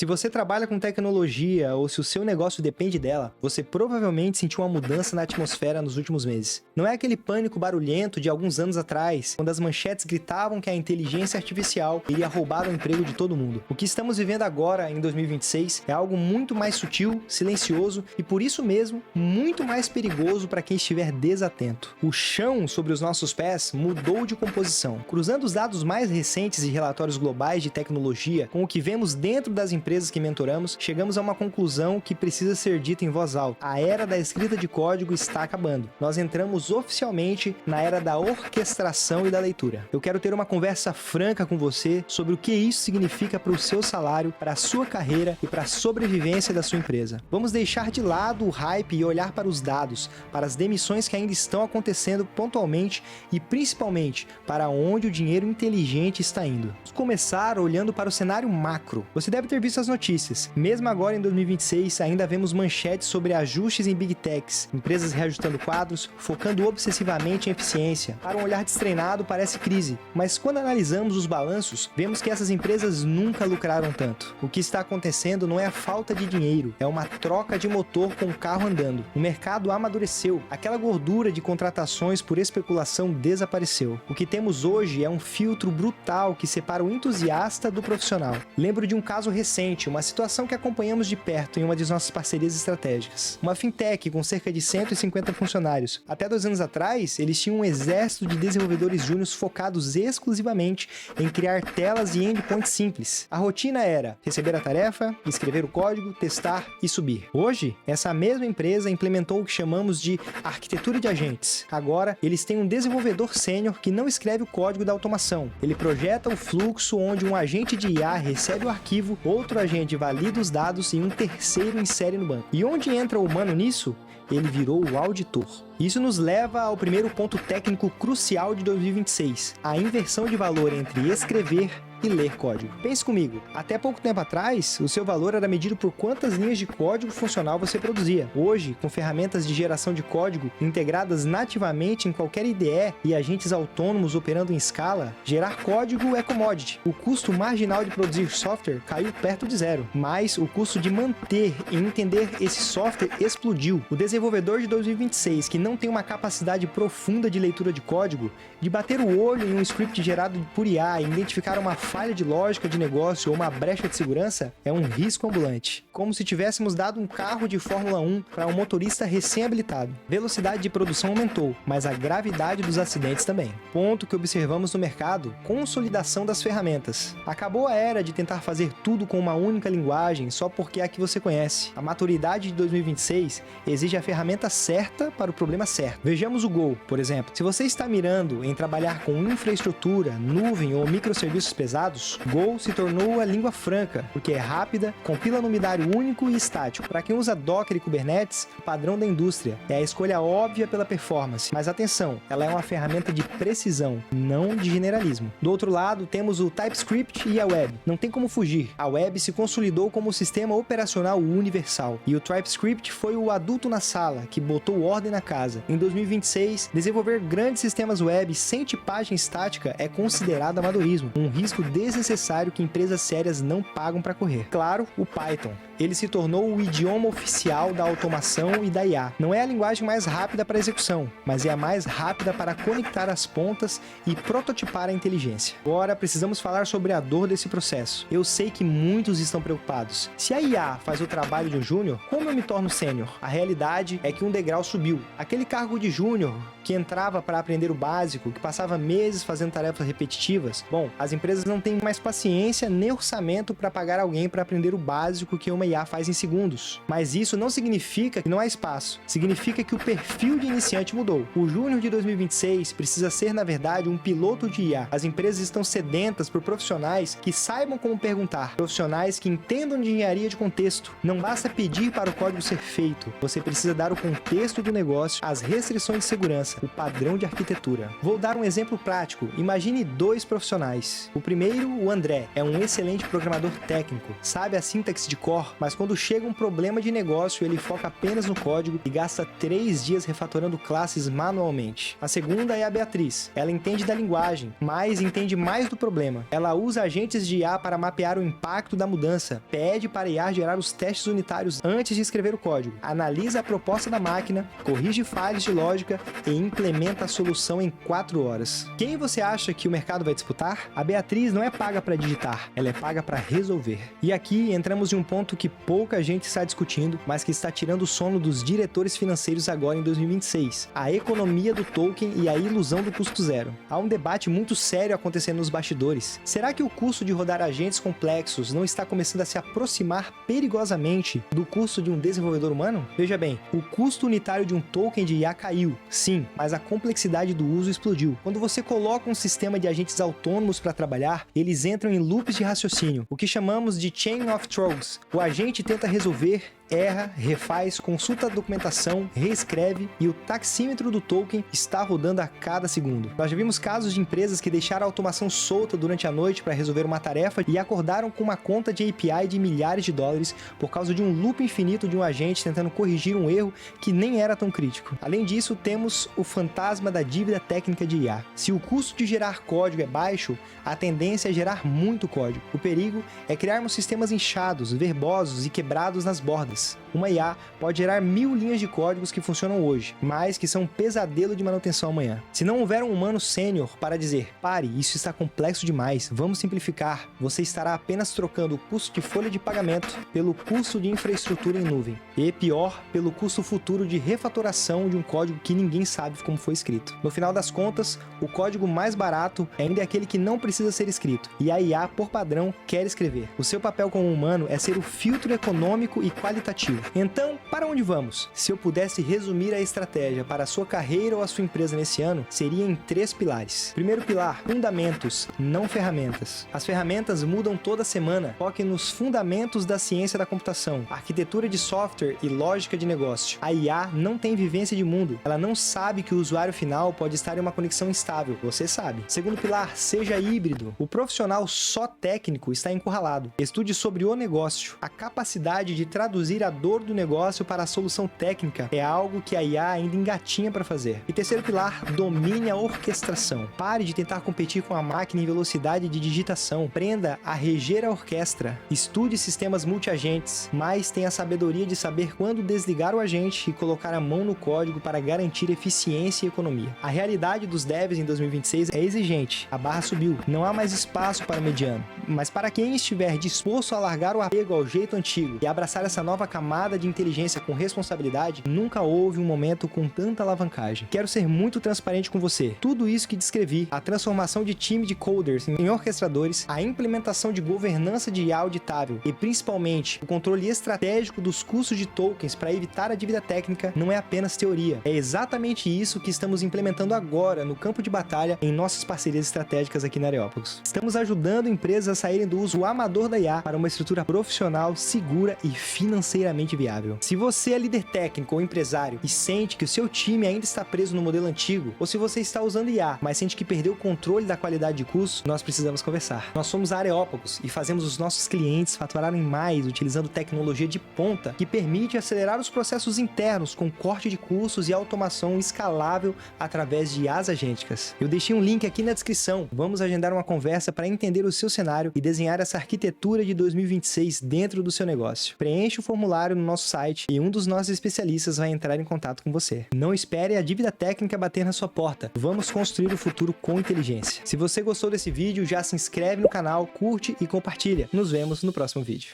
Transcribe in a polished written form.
Se você trabalha com tecnologia ou se o seu negócio depende dela, você provavelmente sentiu uma mudança na atmosfera nos últimos meses. Não é aquele pânico barulhento de alguns anos atrás, quando as manchetes gritavam que a inteligência artificial iria roubar o emprego de todo mundo. O que estamos vivendo agora, em 2026, é algo muito mais sutil, silencioso e, por isso mesmo, muito mais perigoso para quem estiver desatento. O chão sobre os nossos pés mudou de composição. Cruzando os dados mais recentes e relatórios globais de tecnologia com o que vemos dentro das empresas que mentoramos, chegamos a uma conclusão que precisa ser dita em voz alta. A era da escrita de código está acabando. Nós entramos oficialmente na era da orquestração e da leitura. Eu quero ter uma conversa franca com você sobre o que isso significa para o seu salário, para a sua carreira e para a sobrevivência da sua empresa. Vamos deixar de lado o hype e olhar para os dados, para as demissões que ainda estão acontecendo pontualmente e principalmente para onde o dinheiro inteligente está indo. Vamos começar olhando para o cenário macro. Você deve ter visto as notícias. Mesmo agora em 2026, ainda vemos manchetes sobre ajustes em Big Techs, empresas reajustando quadros, focando obsessivamente em eficiência. Para um olhar destreinado, parece crise, mas quando analisamos os balanços, vemos que essas empresas nunca lucraram tanto. O que está acontecendo não é a falta de dinheiro, é uma troca de motor com o carro andando. O mercado amadureceu, aquela gordura de contratações por especulação desapareceu. O que temos hoje é um filtro brutal que separa o entusiasta do profissional. Lembro de um caso recente, uma situação que acompanhamos de perto em uma de nossas parcerias estratégicas. Uma fintech com cerca de 150 funcionários. Até 2 anos atrás, eles tinham um exército de desenvolvedores júniors focados exclusivamente em criar telas e endpoints simples. A rotina era receber a tarefa, escrever o código, testar e subir. Hoje, essa mesma empresa implementou o que chamamos de arquitetura de agentes. Agora, eles têm um desenvolvedor sênior que não escreve o código da automação. Ele projeta o fluxo onde um agente de IA recebe o arquivo, outro agente valida os dados e um terceiro insere no banco. E onde entra o humano nisso? Ele virou o auditor. Isso nos leva ao primeiro ponto técnico crucial de 2026, a inversão de valor entre escrever e ler código. Pense comigo, até pouco tempo atrás, o seu valor era medido por quantas linhas de código funcional você produzia. Hoje, com ferramentas de geração de código integradas nativamente em qualquer IDE e agentes autônomos operando em escala, gerar código é commodity. O custo marginal de produzir software caiu perto de zero, mas o custo de manter e entender esse software explodiu. O desenvolvedor de 2026 que não tem uma capacidade profunda de leitura de código, de bater o olho em um script gerado por IA e identificar uma falha de lógica de negócio ou uma brecha de segurança, é um risco ambulante. Como se tivéssemos dado um carro de Fórmula 1 para um motorista recém-habilitado. Velocidade de produção aumentou, mas a gravidade dos acidentes também. Ponto que observamos no mercado: consolidação das ferramentas. Acabou a era de tentar fazer tudo com uma única linguagem só porque é a que você conhece. A maturidade de 2026 exige a ferramenta certa para o problema certo. Vejamos o Go, por exemplo. Se você está mirando em trabalhar com infraestrutura, nuvem ou microserviços pesados, Go se tornou a língua franca, porque é rápida, compila num binário único e estático. Para quem usa Docker e Kubernetes, o padrão da indústria é a escolha óbvia pela performance. Mas atenção, ela é uma ferramenta de precisão, não de generalismo. Do outro lado, temos o TypeScript e a web. Não tem como fugir. A web se consolidou como o sistema operacional universal. E o TypeScript foi o adulto na sala, que botou ordem na casa. Em 2026, desenvolver grandes sistemas web sem tipagem estática é considerado amadorismo, um risco desnecessário que empresas sérias não pagam para correr. Claro, o Python. Ele se tornou o idioma oficial da automação e da IA. Não é a linguagem mais rápida para execução, mas é a mais rápida para conectar as pontas e prototipar a inteligência. Agora precisamos falar sobre a dor desse processo. Eu sei que muitos estão preocupados. Se a IA faz o trabalho de um júnior, como eu me torno sênior? A realidade é que um degrau subiu. Aquele cargo de júnior que entrava para aprender o básico, que passava meses fazendo tarefas repetitivas, bom, as empresas não têm mais paciência nem orçamento para pagar alguém para aprender o básico que uma IA faz em segundos. Mas isso não significa que não há espaço. Significa que o perfil de iniciante mudou. O júnior de 2026 precisa ser, na verdade, um piloto de IA. As empresas estão sedentas por profissionais que saibam como perguntar, profissionais que entendam de engenharia de contexto. Não basta pedir para o código ser feito. Você precisa dar o contexto do negócio, as restrições de segurança, o padrão de arquitetura. Vou dar um exemplo prático. Imagine 2 profissionais. O primeiro Primeiro, o André é um excelente programador técnico, sabe a sintaxe de core, mas quando chega um problema de negócio, ele foca apenas no código e gasta 3 dias refatorando classes manualmente. A segunda é a Beatriz. Ela entende da linguagem, mas entende mais do problema. Ela usa agentes de IA para mapear o impacto da mudança, pede para a IA gerar os testes unitários antes de escrever o código, analisa a proposta da máquina, corrige falhas de lógica e implementa a solução em 4 horas. Quem você acha que o mercado vai disputar? A Beatriz não é paga para digitar, ela é paga para resolver. E aqui entramos em um ponto que pouca gente está discutindo, mas que está tirando o sono dos diretores financeiros agora em 2026. A economia do token e a ilusão do custo zero. Há um debate muito sério acontecendo nos bastidores. Será que o custo de rodar agentes complexos não está começando a se aproximar perigosamente do custo de um desenvolvedor humano? Veja bem, o custo unitário de um token de IA caiu, sim, mas a complexidade do uso explodiu. Quando você coloca um sistema de agentes autônomos para trabalhar, eles entram em loops de raciocínio, o que chamamos de Chain of Throws. O agente tenta resolver, erra, refaz, consulta a documentação, reescreve e o taxímetro do token está rodando a cada segundo. Nós já vimos casos de empresas que deixaram a automação solta durante a noite para resolver uma tarefa e acordaram com uma conta de API de milhares de dólares por causa de um loop infinito de um agente tentando corrigir um erro que nem era tão crítico. Além disso, temos o fantasma da dívida técnica de IA. Se o custo de gerar código é baixo, a tendência é gerar muito código. O perigo é criarmos sistemas inchados, verbosos e quebrados nas bordas. Uma IA pode gerar 1000 linhas de códigos que funcionam hoje, mas que são um pesadelo de manutenção amanhã. Se não houver um humano sênior para dizer, pare, isso está complexo demais, vamos simplificar, você estará apenas trocando o custo de folha de pagamento pelo custo de infraestrutura em nuvem. E pior, pelo custo futuro de refatoração de um código que ninguém sabe como foi escrito. No final das contas, o código mais barato ainda é aquele que não precisa ser escrito, e a IA, por padrão, quer escrever. O seu papel como humano é ser o filtro econômico e qualitativo. Então, para onde vamos? Se eu pudesse resumir a estratégia para a sua carreira ou a sua empresa nesse ano, seria em 3 pilares. Primeiro pilar, fundamentos, não ferramentas. As ferramentas mudam toda semana. Foque nos fundamentos da ciência da computação, arquitetura de software e lógica de negócio. A IA não tem vivência de mundo. Ela não sabe que o usuário final pode estar em uma conexão instável. Você sabe. Segundo pilar, seja híbrido. O profissional só técnico está encurralado. Estude sobre o negócio. A capacidade de traduzir a dor do negócio para a solução técnica é algo que a IA ainda engatinha para fazer. E terceiro pilar, domine a orquestração. Pare de tentar competir com a máquina em velocidade de digitação. Aprenda a reger a orquestra. Estude sistemas multiagentes, mas tenha a sabedoria de saber quando desligar o agente e colocar a mão no código para garantir eficiência e economia. A realidade dos devs em 2026 é exigente. A barra subiu. Não há mais espaço para mediano. Mas para quem estiver disposto a largar o apego ao jeito antigo e abraçar essa nova camada de inteligência com responsabilidade, nunca houve um momento com tanta alavancagem. Quero ser muito transparente com você. Tudo isso que descrevi, a transformação de time de coders em orquestradores, a implementação de governança de IA auditável e principalmente o controle estratégico dos custos de tokens para evitar a dívida técnica, não é apenas teoria. É exatamente isso que estamos implementando agora no campo de batalha em nossas parcerias estratégicas aqui na Areópagos. Estamos ajudando empresas a saírem do uso amador da IA para uma estrutura profissional, segura e financeiramente viável. Se você é líder técnico ou empresário e sente que o seu time ainda está preso no modelo antigo, ou se você está usando IA, mas sente que perdeu o controle da qualidade de custo, nós precisamos conversar. Nós somos a Areópagos e fazemos os nossos clientes faturarem mais utilizando tecnologia de ponta que permite acelerar os processos internos com corte de custos e automação escalável através de IAs agênticas. Eu deixei um link aqui na descrição. Vamos agendar uma conversa para entender o seu cenário e desenhar essa arquitetura de 2026 dentro do seu negócio. Preencha o formulário no nosso site e um dos nossos especialistas vai entrar em contato com você. Não espere a dívida técnica bater na sua porta. Vamos construir o futuro com inteligência. Se você gostou desse vídeo, já se inscreve no canal, curte e compartilha. Nos vemos no próximo vídeo.